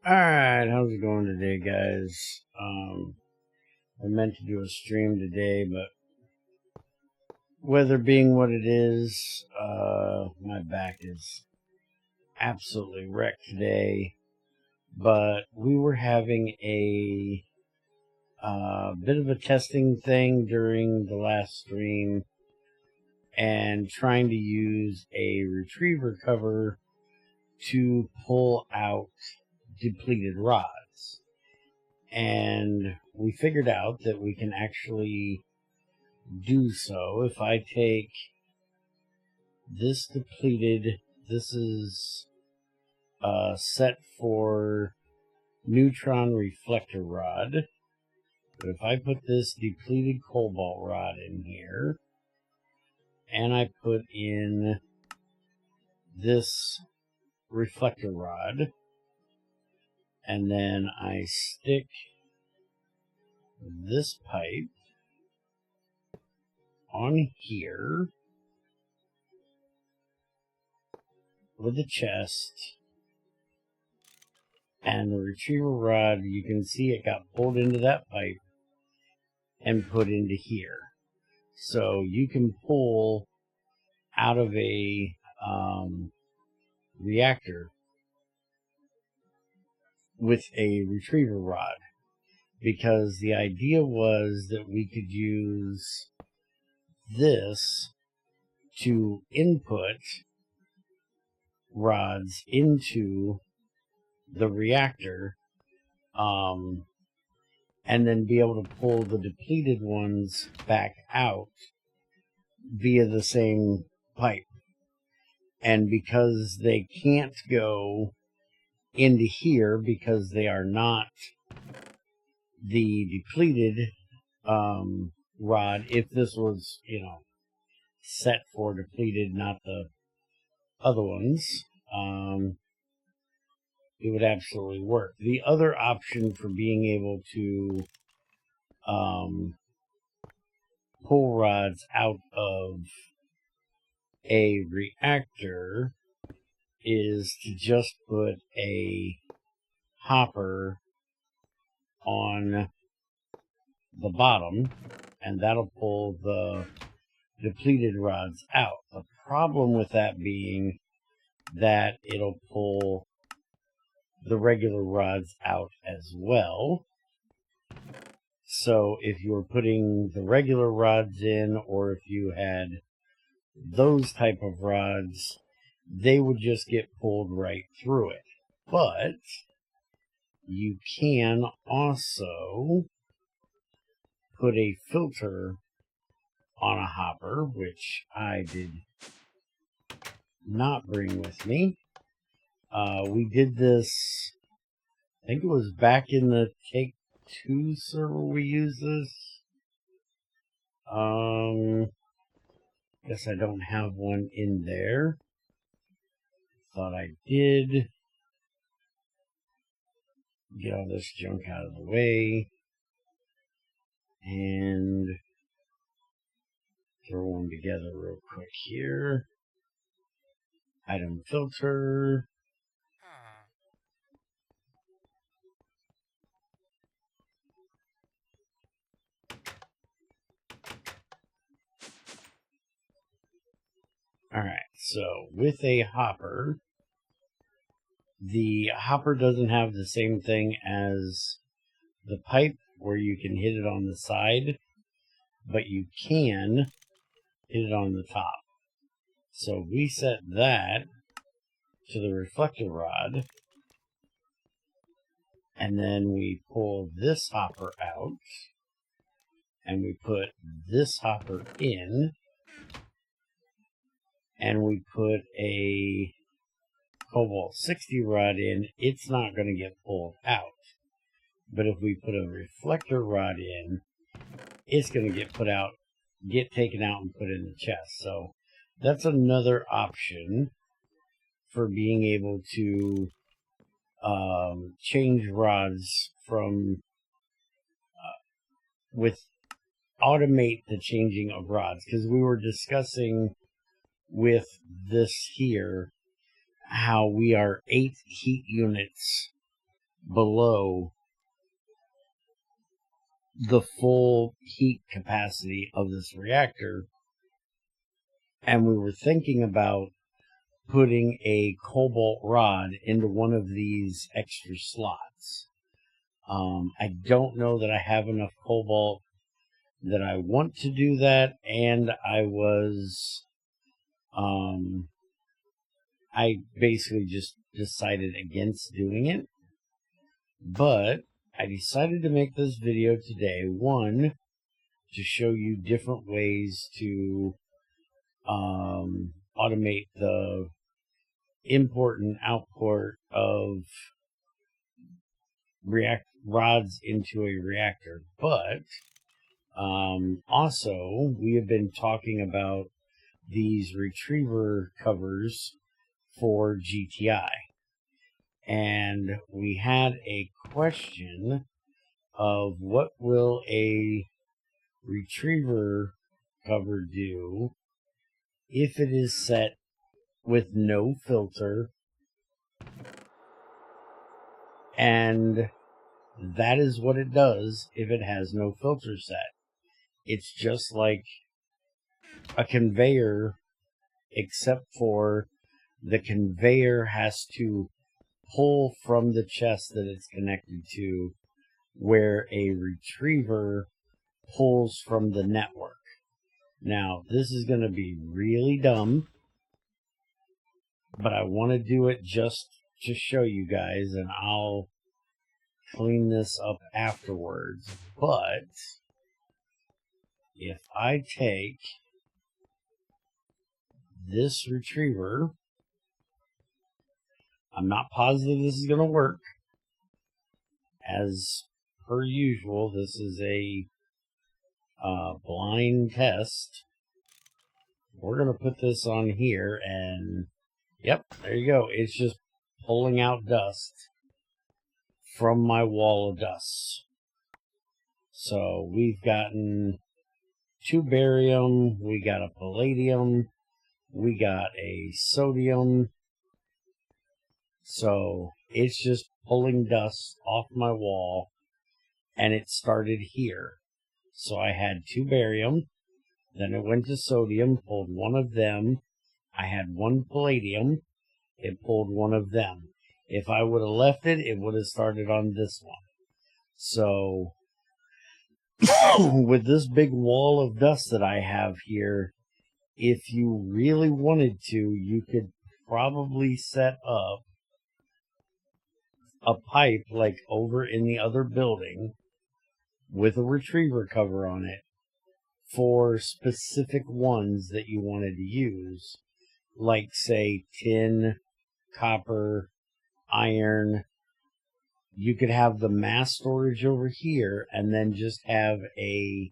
Alright, how's it going today, guys? I meant to do a stream today, but weather being what it is, my back is absolutely wrecked today. But we were having a bit of a testing thing during the last stream and trying to use a retriever cover to pull out depleted rods. And we figured out that we can actually do so if I take this depleted, this is set for neutron reflector rod, but if I put this depleted cobalt rod in here and I put in this reflector rod, and then I stick this pipe on here with the chest, and the retriever rod, you can see it got pulled into that pipe and put into here. So you can pull out of a reactor with a retriever rod, because the idea was that we could use this to input rods into the reactor, and then be able to pull the depleted ones back out via the same pipe. And because they can't go into here because they are not the depleted rod, if this was, set for depleted, not the other ones, it would absolutely work. The other option for being able to pull rods out of a reactor is to just put a hopper on the bottom, and that'll pull the depleted rods out. The problem with that being that it'll pull the regular rods out as well. So if you were putting the regular rods in, or if you had those type of rods, they would just get pulled right through it. But you can also put a filter on a hopper, which I did not bring with me. We did this, I think it was back in the Take 2 server we used this. Guess I don't have one in there. Thought I did. Get all this junk out of the way. And throw one together real quick here. Item filter. Alright, so with a hopper, the hopper doesn't have the same thing as the pipe where you can hit it on the side, but you can hit it on the top. So we set that to the reflector rod, and then we pull this hopper out, and we put this hopper in, and we put a cobalt 60 rod in. It's not going to get pulled out. But if we put a reflector rod in, it's going to get taken out and put in the chest. So that's another option for being able to change rods from automate the changing of rods, because we were discussing with this here how we are 8 heat units below the full heat capacity of this reactor. And we were thinking about putting a cobalt rod into one of these extra slots. I don't know that I have enough cobalt that I want to do that, and I basically just decided against doing it. But I decided to make this video today, one, to show you different ways to automate the import and output of rods into a reactor. But also, we have been talking about these retriever covers for GTI. And we had a question of what will a retriever cover do if it is set with no filter, and that is what it does if it has no filter set. It's just like a conveyor, except for the conveyor has to pull from the chest that it's connected to, where a retriever pulls from the network. Now, this is going to be really dumb, but I want to do it just to show you guys, and I'll clean this up afterwards. But if I take this retriever, I'm not positive this is going to work. As per usual, this is a blind test. We're going to put this on here, and yep, there you go. It's just pulling out dust from my wall of dust. So we've gotten 2 barium, we got a palladium, we got a sodium. So it's just pulling dust off my wall, and it started here. So I had 2 barium, then it went to sodium, pulled one of them. I had 1 palladium, it pulled one of them. If I would have left it, it would have started on this one. So with this big wall of dust that I have here, if you really wanted to, you could probably set up a pipe like over in the other building with a retriever cover on it for specific ones that you wanted to use, like say tin, copper, iron. You could have the mass storage over here and then just have a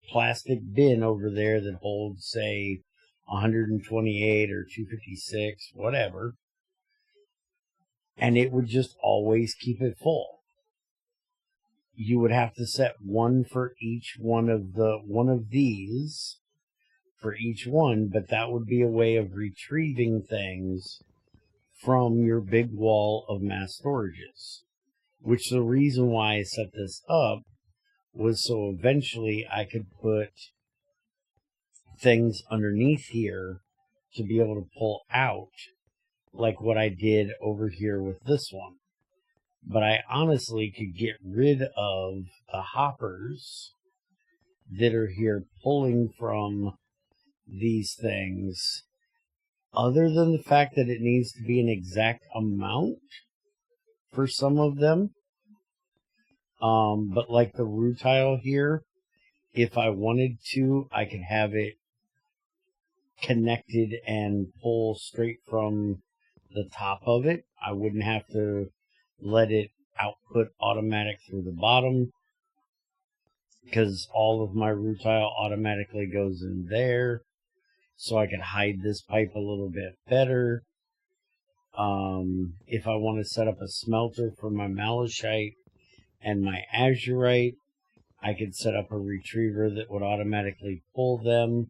plastic bin over there that holds, say, 128 or 256, whatever, and it would just always keep it full. You would have to set one for each one of these for each one, but that would be a way of retrieving things from your big wall of mass storages. Which the reason why I set this up was so eventually I could put things underneath here to be able to pull out, like what I did over here with this one. But I honestly could get rid of the hoppers that are here pulling from these things, other than the fact that it needs to be an exact amount for some of them. But like the rutile here, if I wanted to, I could have it connected and pull straight from the top of it. I wouldn't have to let it output automatic through the bottom, because all of my rutile automatically goes in there. So I could hide this pipe a little bit better. If I want to set up a smelter for my malachite and my azurite, I could set up a retriever that would automatically pull them.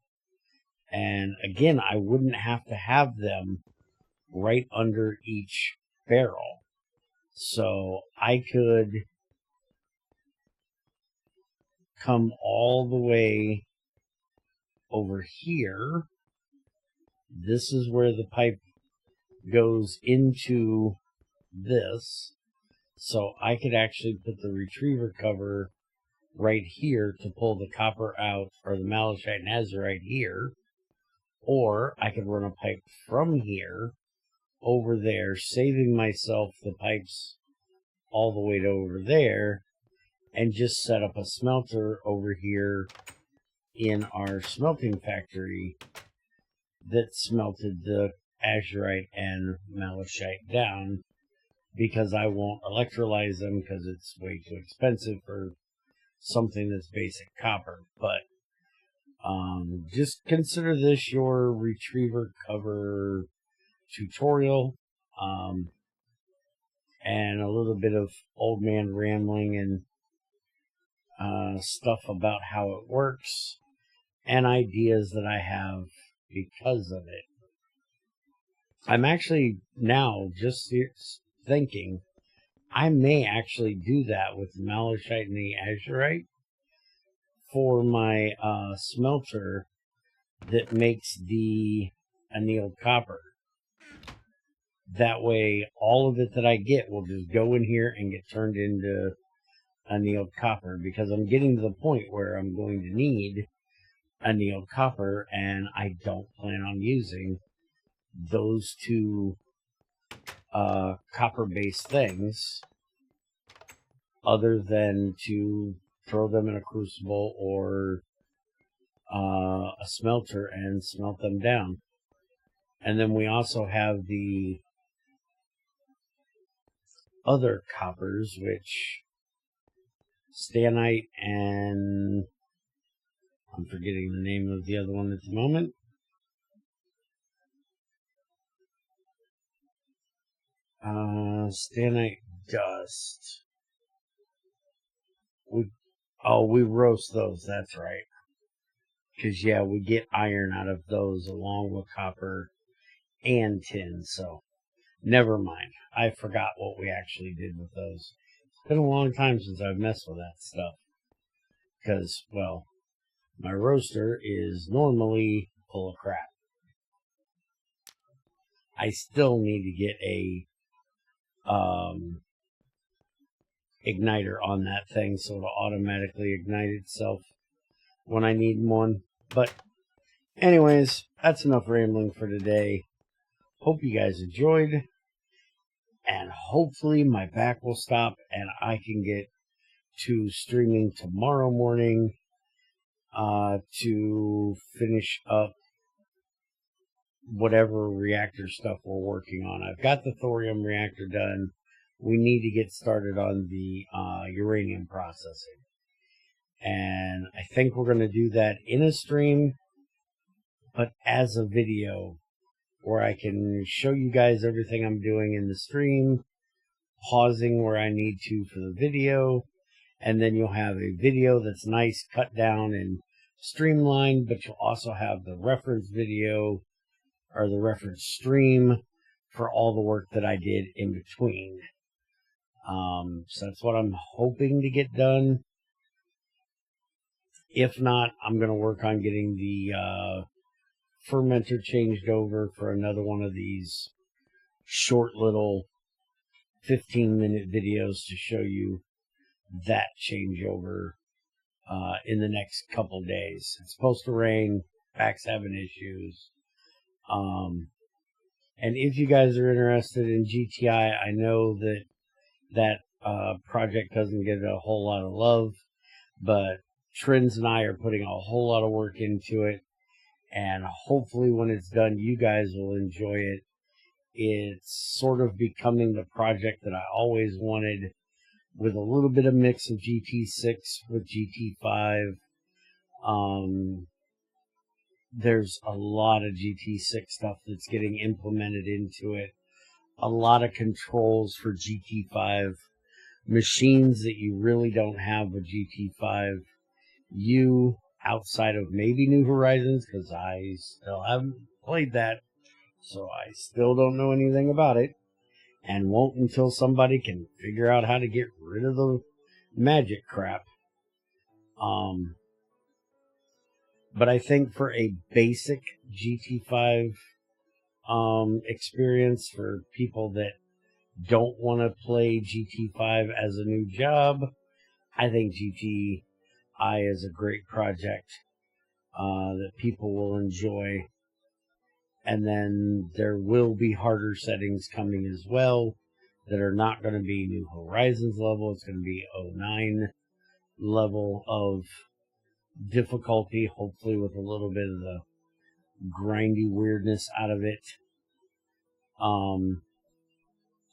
And again, I wouldn't have to have them right under each barrel. So I could come all the way over here. This is where the pipe goes into this. So I could actually put the retriever cover right here to pull the copper out, or the malachite and azurite here. Or I could run a pipe from here over there, saving myself the pipes all the way to over there, and just set up a smelter over here in our smelting factory that smelted the azurite and malachite down, because I won't electrolyze them because it's way too expensive for something that's basic copper. But just consider this your retriever cover tutorial, and a little bit of old man rambling and stuff about how it works and ideas that I have because of it. I'm actually now just thinking I may actually do that with the malachite and the azurite for my smelter that makes the annealed copper. That way, all of it that I get will just go in here and get turned into annealed copper, because I'm getting to the point where I'm going to need annealed copper, and I don't plan on using those two copper-based things other than to throw them in a crucible or a smelter and smelt them down. And then we also have the other coppers, which stannite and I'm forgetting the name of the other one at the moment. Stannite dust. We roast those, that's right. Because, yeah, we get iron out of those along with copper and tin, so never mind. I forgot what we actually did with those. It's been a long time since I've messed with that stuff. Because, well, my roaster is normally full of crap. I still need to get a igniter on that thing so it'll automatically ignite itself when I need one. But anyways, that's enough rambling for today. Hope you guys enjoyed, and hopefully my back will stop and I can get to streaming tomorrow morning to finish up whatever reactor stuff we're working on. I've got the thorium reactor done. We need to get started on the uranium processing. And I think we're going to do that in a stream, but as a video, where I can show you guys everything I'm doing in the stream, pausing where I need to for the video, and then you'll have a video that's nice, cut down, and streamlined, but you'll also have the reference video, or the reference stream, for all the work that I did in between. So that's what I'm hoping to get done. If not, I'm going to work on getting the fermenter changed over for another one of these short little 15-minute videos to show you that changeover in the next couple days. It's supposed to rain. Back's having issues. And if you guys are interested in GTI, I know that project doesn't get a whole lot of love, but Trins and I are putting a whole lot of work into it, and hopefully when it's done, you guys will enjoy it. It's sort of becoming the project that I always wanted, with a little bit of mix of GT6 with GT5. There's a lot of GT6 stuff that's getting implemented into it. A lot of controls for GT5 machines that you really don't have with GT5. Outside of maybe New Horizons, because I still haven't played that, so I still don't know anything about it. and won't until somebody can figure out how to get rid of the magic crap. But I think for a basic GT5 experience for people that don't want to play GT5 as a new job, I think GTI is a great project that people will enjoy. And then there will be harder settings coming as well that are not going to be New Horizons level. It's going to be 09 level of difficulty, hopefully with a little bit of the grindy weirdness out of it.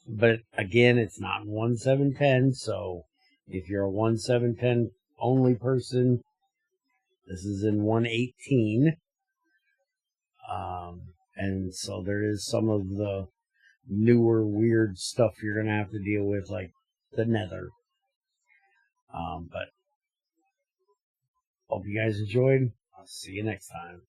But again, it's not 1.7.10, so if you're a 1.7.10 only person, this is in 1.18. And so there is some of the newer weird stuff you're going to have to deal with, like the Nether. But hope you guys enjoyed. I'll see you next time.